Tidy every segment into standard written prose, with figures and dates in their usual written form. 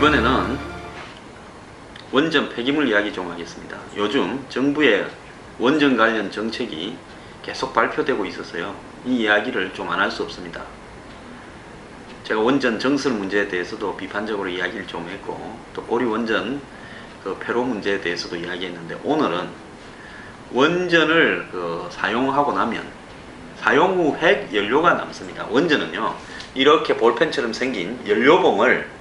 이번에는 원전 폐기물 이야기 좀 하겠습니다. 요즘 정부의 원전 관련 정책이 계속 발표되고 있어서요, 이 이야기를 좀 안 할 수 없습니다. 제가 원전 정설 문제에 대해서도 비판적으로 이야기를 좀 했고, 또 고리 원전 그 폐로 문제에 대해서도 이야기했는데, 오늘은 원전을 사용하고 나면 사용 후 핵 연료가 남습니다. 원전은요, 이렇게 볼펜처럼 생긴 연료봉을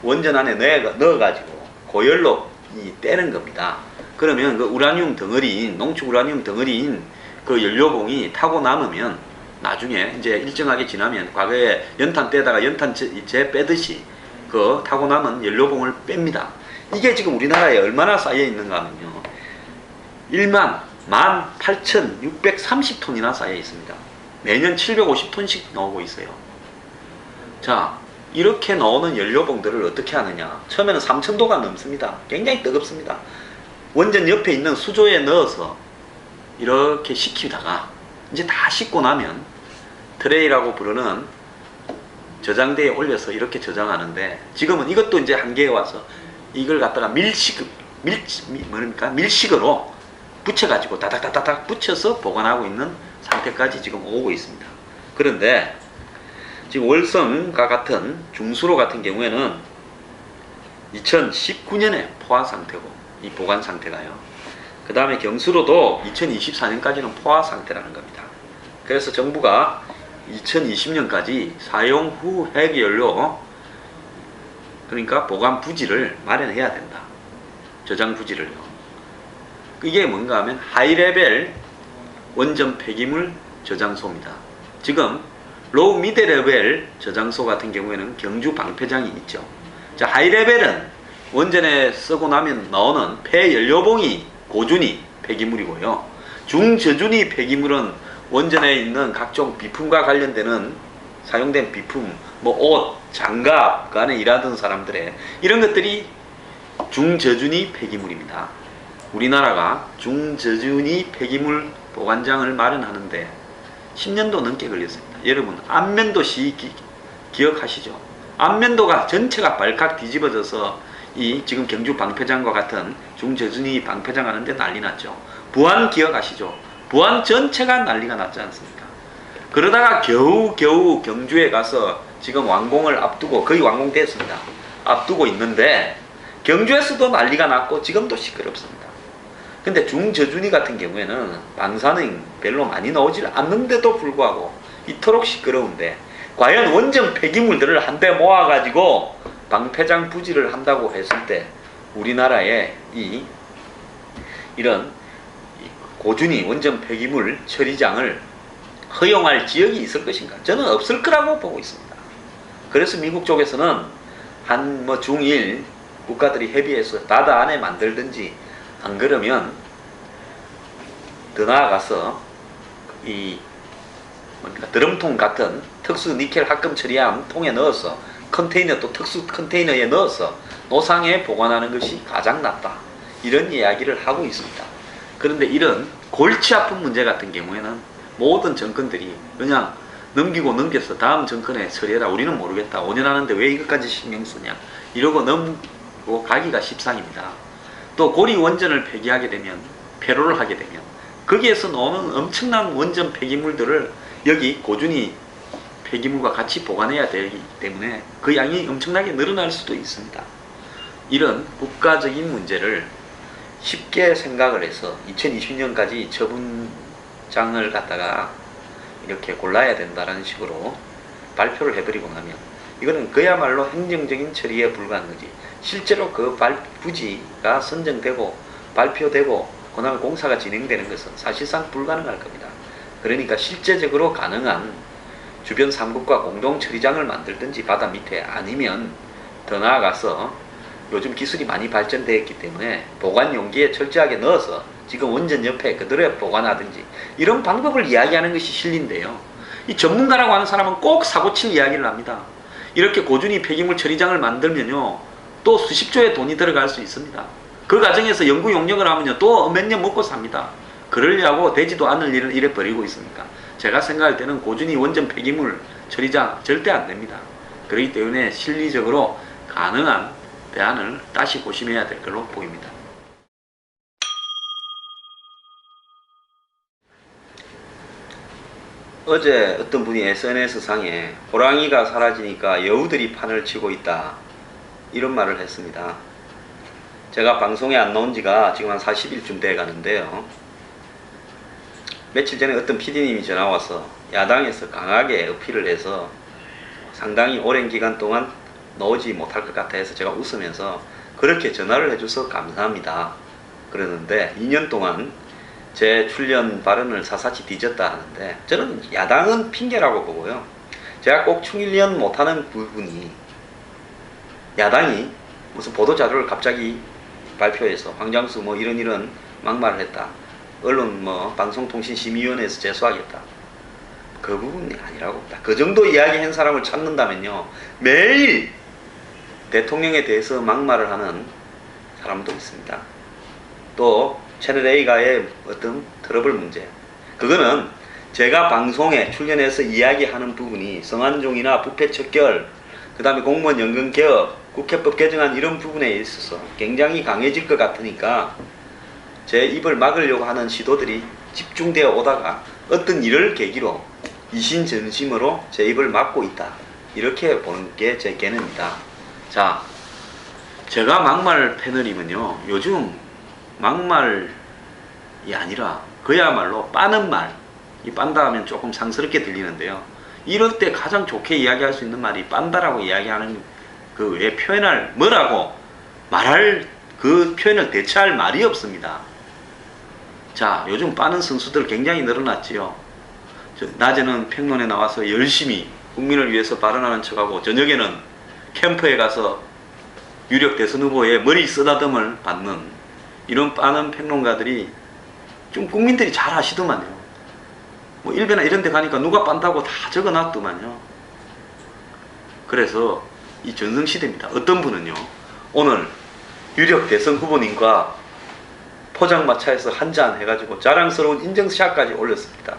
원전 안에 넣어가지고 고열로 떼는 겁니다. 그러면 그 우라늄 덩어리인, 농축 우라늄 덩어리인 그 연료봉이 타고 남으면 나중에 이제 일정하게 지나면, 과거에 연탄 떼다가 연탄재 빼듯이 그 타고 남은 연료봉을 뺍니다. 이게 지금 우리나라에 얼마나 쌓여 있는가 하면요, 18,630톤이나 쌓여 있습니다. 매년 750톤씩 나오고 있어요. 자, 이렇게 나오는 연료봉들을 어떻게 하느냐. 처음에는 3,000도가 넘습니다. 굉장히 뜨겁습니다. 원전 옆에 있는 수조에 넣어서 이렇게 식히다가 이제 다 식고 나면 트레이라고 부르는 저장대에 올려서 이렇게 저장하는데, 지금은 이것도 이제 한계에 와서 이걸 갖다가 밀식으로 붙여가지고 다닥다닥 붙여서 보관하고 있는 상태까지 지금 오고 있습니다. 그런데 지금 월성과 같은 중수로 같은 경우에는 2019년에 포화 상태고, 이 보관 상태가요. 그 다음에 경수로도 2024년까지는 포화 상태라는 겁니다. 그래서 정부가 2020년까지 사용 후 핵연료, 그러니까 보관 부지를 마련해야 된다. 저장 부지를요. 이게 뭔가 하면 하이레벨 원전 폐기물 저장소입니다. 지금 로우 미드레벨 저장소 같은 경우에는 경주 방패장이 있죠. 자, 하이레벨은 원전에 쓰고 나면 나오는 폐연료봉이 고준위 폐기물이고요. 중저준위 폐기물은 원전에 있는 각종 비품과 관련되는 사용된 비품, 뭐 옷, 장갑, 그 안에 일하던 사람들의 이런 것들이 중저준위 폐기물입니다. 우리나라가 중저준위 폐기물 보관장을 마련하는데 10년도 넘게 걸렸습니다. 여러분, 안면도시 기억하시죠? 안면도가 전체가 발칵 뒤집어져서 이 지금 경주 방패장과 같은 중저준위 방패장 하는데 난리 났죠. 부안 기억하시죠? 부안 전체가 난리가 났지 않습니까? 그러다가 겨우 경주에 가서 지금 완공을 앞두고, 거의 완공됐습니다. 앞두고 있는데 경주에서도 난리가 났고 지금도 시끄럽습니다. 근데 중저준위 같은 경우에는 방사능 별로 많이 나오질 않는데도 불구하고 이토록 시끄러운데, 과연 원전 폐기물들을 한데 모아가지고 방패장 부지를 한다고 했을 때 우리나라에 이런 고준위 원전 폐기물 처리장을 허용할 지역이 있을 것인가? 저는 없을 거라고 보고 있습니다. 그래서 미국 쪽에서는 중일 국가들이 협의해서 다다 안에 만들든지, 안 그러면 더 나아가서 드럼통 같은 특수 니켈 합금 처리함 통에 넣어서 컨테이너, 또 특수 컨테이너에 넣어서 노상에 보관하는 것이 가장 낫다, 이런 이야기를 하고 있습니다. 그런데 이런 골치 아픈 문제 같은 경우에는 모든 정권들이 그냥 넘겨서 다음 정권에 처리해라, 우리는 모르겠다, 5년 하는데 왜 이것까지 신경 쓰냐, 이러고 넘고 가기가 십상입니다. 또 고리 원전을 폐기하게 되면, 폐로를 하게 되면 거기에서 나오는 엄청난 원전 폐기물들을 여기 고준위 폐기물과 같이 보관해야 되기 때문에 그 양이 엄청나게 늘어날 수도 있습니다. 이런 국가적인 문제를 쉽게 생각을 해서 2020년까지 처분장을 갖다가 이렇게 골라야 된다는 식으로 발표를 해버리고 나면, 이거는 그야말로 행정적인 처리에 불과한 거지, 실제로 그 부지가 선정되고 발표되고 그다음에 공사가 진행되는 것은 사실상 불가능할 겁니다. 그러니까 실제적으로 가능한 주변 삼국과 공동 처리장을 만들든지 바다 밑에, 아니면 더 나아가서 요즘 기술이 많이 발전되어 있기 때문에 보관 용기에 철저하게 넣어서 지금 원전 옆에 그대로 보관하든지, 이런 방법을 이야기하는 것이 실리인데요, 이 전문가라고 하는 사람은 꼭 사고칠 이야기를 합니다. 이렇게 고준위 폐기물 처리장을 만들면요, 또 수십조의 돈이 들어갈 수 있습니다. 그 과정에서 연구 용역을 하면요, 또 몇 년 먹고 삽니다. 그러려고 되지도 않을 일을 이래 버리고 있습니까? 제가 생각할 때는 고준위 원전 폐기물 처리장 절대 안 됩니다. 그렇기 때문에 실리적으로 가능한 대안을 다시 고심해야 될 걸로 보입니다. 어제 어떤 분이 SNS상에 호랑이가 사라지니까 여우들이 판을 치고 있다, 이런 말을 했습니다. 제가 방송에 안 나온 지가 지금 한 40일쯤 돼 가는데요. 며칠 전에 어떤 PD님이 전화와서 야당에서 강하게 어필을 해서 상당히 오랜 기간 동안 나오지 못할 것 같아 해서 제가 웃으면서 그렇게 전화를 해줘서 감사합니다 그러는데, 2년 동안 제 출연 발언을 사사치 뒤졌다 하는데, 저는 야당은 핑계라고 보고요. 제가 꼭 충일련 못하는 부분이, 야당이 무슨 보도자료를 갑자기 발표해서 황장수 뭐 이런 막말을 했다, 언론 뭐 방송통신심의위원회에서 제소하겠다, 그 부분이 아니라고 봅니다. 그 정도 이야기한 사람을 찾는다면요, 매일 대통령에 대해서 막말을 하는 사람도 있습니다. 또 채널A가의 어떤 트러블 문제, 그거는 제가 방송에 출연해서 이야기하는 부분이 성완종이나 부패 척결, 그 다음에 공무원 연금 개혁, 국회법 개정안 이런 부분에 있어서 굉장히 강해질 것 같으니까 제 입을 막으려고 하는 시도들이 집중되어 오다가 어떤 일을 계기로 이신전심으로 제 입을 막고 있다, 이렇게 보는 게 제 개념입니다. 자, 제가 막말 패널이면요, 요즘 막말이 아니라 그야말로 빠는 말, 이 빤다 하면 조금 상스럽게 들리는데요, 이럴 때 가장 좋게 이야기할 수 있는 말이 빤다라고 이야기하는 그 외에 표현할, 뭐라고 말할, 그 표현을 대체할 말이 없습니다. 자, 요즘 빠는 선수들 굉장히 늘어났지요. 낮에는 평론에 나와서 열심히 국민을 위해서 발언하는 척하고 저녁에는 캠프에 가서 유력 대선 후보의 머리 쓰다듬을 받는 이런 빠는 평론가들이 좀 국민들이 잘 아시더만요. 뭐 일베나 이런 데 가니까 누가 빤다고 다 적어놨더만요. 그래서 이 전성시대입니다. 어떤 분은요, 오늘 유력 대선 후보님과 포장마차에서 한잔 해가지고 자랑스러운 인증샷까지 올렸습니다.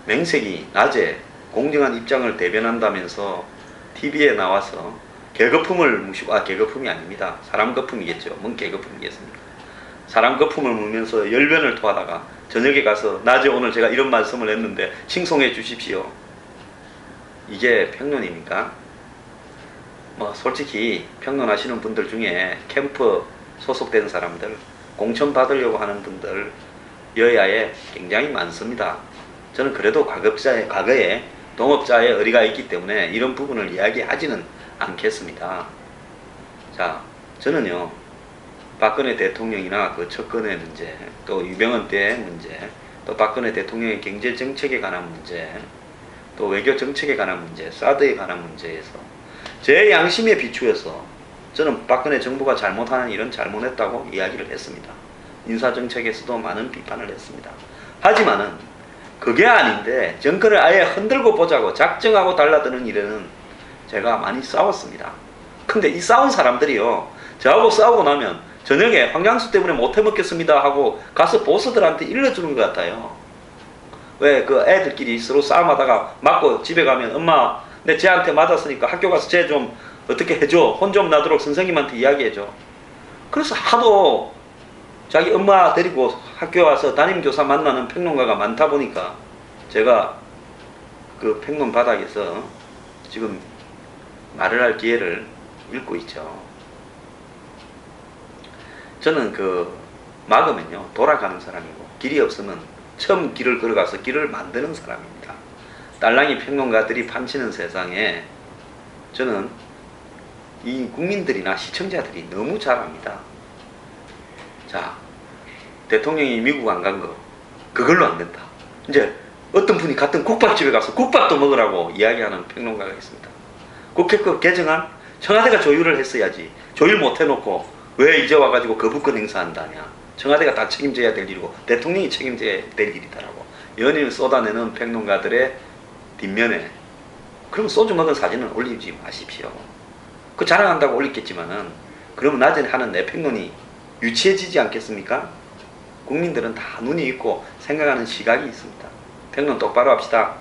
맹색이 낮에 공정한 입장을 대변한다면서 TV에 나와서 개거품을 무시고, 개거품이 아닙니다. 사람 거품이겠죠. 뭔 개거품이겠습니까? 사람 거품을 물면서 열변을 토하다가 저녁에 가서 낮에 오늘 제가 이런 말씀을 했는데 칭송해 주십시오. 이게 평론입니까? 뭐 솔직히 평론하시는 분들 중에 캠프 소속된 사람들, 공천 받으려고 하는 분들 여야에 굉장히 많습니다. 저는 그래도 과거에 동업자의 의리가 있기 때문에 이런 부분을 이야기하지는 않겠습니다. 자, 저는요, 박근혜 대통령이나 그 척건의 문제, 또 유병헌 때의 문제, 또 박근혜 대통령의 경제 정책에 관한 문제, 또 외교 정책에 관한 문제, 사드에 관한 문제에서 제 양심에 비추어서 저는 박근혜 정부가 잘못하는 일은 잘못했다고 이야기를 했습니다. 인사정책에서도 많은 비판을 했습니다. 하지만은 그게 아닌데 정권을 아예 흔들고 보자고 작정하고 달라드는 일에는 제가 많이 싸웠습니다. 근데 이 싸운 사람들이요, 저하고 싸우고 나면 저녁에 황장수 때문에 못 해먹겠습니다 하고 가서 보스들한테 일러주는 것 같아요. 왜 그 애들끼리 서로 싸움하다가 맞고 집에 가면, 엄마 내 쟤한테 맞았으니까 학교 가서 쟤 좀 어떻게 해줘, 혼 좀 나도록 선생님한테 이야기해줘. 그래서 하도 자기 엄마 데리고 학교 와서 담임교사 만나는 평론가가 많다 보니까 제가 그 평론 바닥에서 지금 말을 할 기회를 잃고 있죠. 저는 그 막으면요, 돌아가는 사람이고, 길이 없으면 처음 길을 걸어가서 길을 만드는 사람입니다. 딸랑이 평론가들이 판치는 세상에 저는 이 국민들이나 시청자들이 너무 잘 압니다. 자, 대통령이 미국 안 간 거, 그걸로 안 된다. 이제 어떤 분이 같은 국밥집에 가서 국밥도 먹으라고 이야기하는 평론가가 있습니다. 국회법 개정안 청와대가 조율을 했어야지, 조율 못 해놓고 왜 이제 와가지고 거부권 행사한다냐. 청와대가 다 책임져야 될 일이고 대통령이 책임져야 될 일이다라고 연일 쏟아내는 평론가들의 뒷면에, 그럼 소주 먹은 사진은 올리지 마십시오. 그 자랑한다고 올리겠지만은 그러면 낮에 하는 내 평론이 유치해지지 않겠습니까? 국민들은 다 눈이 있고 생각하는 시각이 있습니다. 평론 똑바로 합시다.